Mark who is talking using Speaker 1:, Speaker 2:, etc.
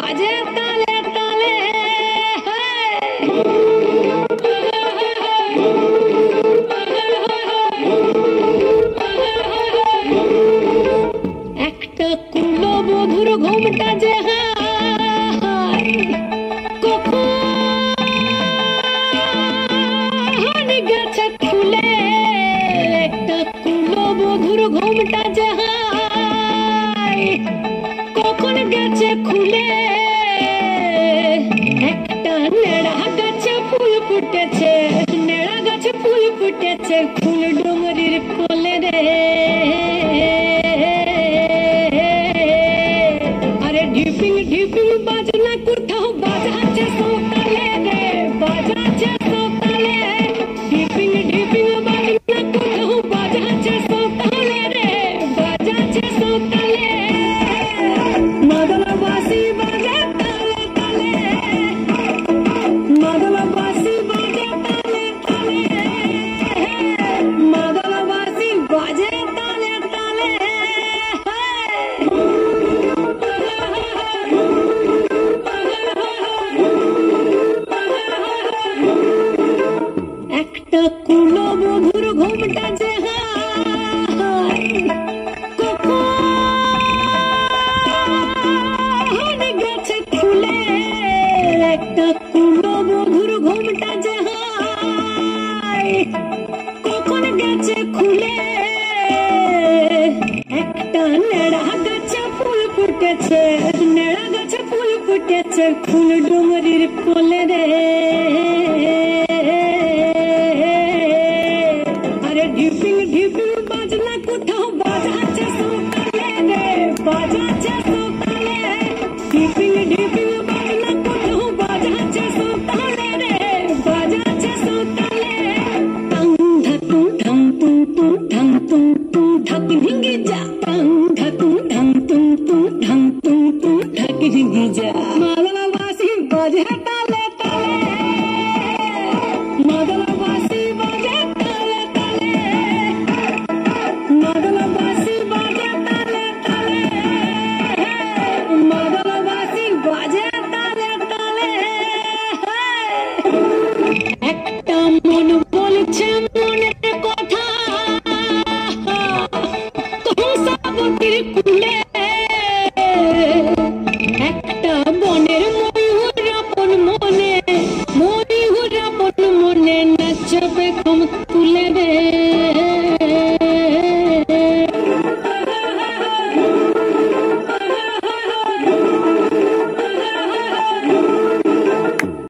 Speaker 1: বাজে তালে তালে একটা কুলো বধুর ঘুমটা যে কখন গেছে খুলে একটা কুলো বধুর ঘুমটা যে কখন গেছে খুলে একটা নেড়া গাছে ফুল ফুটেছে নেড়া গাছে ফুল ফুটেছে ফুল ডুঙরির কোলে রে আরে ঢিপিং ঢিপিং বাজনা কোথাও বাজাচ্ছে সোতালে রে বাজাচ্ছে সোতালে ঢিপিং ঢিপিং বাজনা কোথাও বাজাচ্ছে সোতালে রে বাজাচ্ছে সোতালে মাদলা বাঁশি বাজে তালে তালে মাদলা বাঁশি বাজে তালে তালে মাদলা বাঁশি বাজে তালে তালে একটা কুলো বধুর ঘুমটা যে কখন গেছে খুলে একটা কুলো বধুর ঘুমটা যে কখন গেছে খুলে একটা নেড়া গাছে ফুল ফুটেছে নেড়া গাছে ফুল ফুটেছে ফুল ডুঙরির কোলে রে আরে ঢিপিং ঢিপিং বাজনা কোথাও বাজাচ্ছে সোতালে রে বাজাচ্ছে সোতালে ঢিপিং ঢিপিং বাজনা কোথাও বাজাচ্ছে সোতালে রে বাজাচ্ছে সোতালে টং ধাতুং ঢং তুং তুং ঢং তুং তুং ঢাক ঢিঙ্গি যা টং ধাতুং ঢং তুং তুং ঢং তুং তুং ঢাক ঢিঙ্গি যা মাদলা বাঁশি বাজে তালে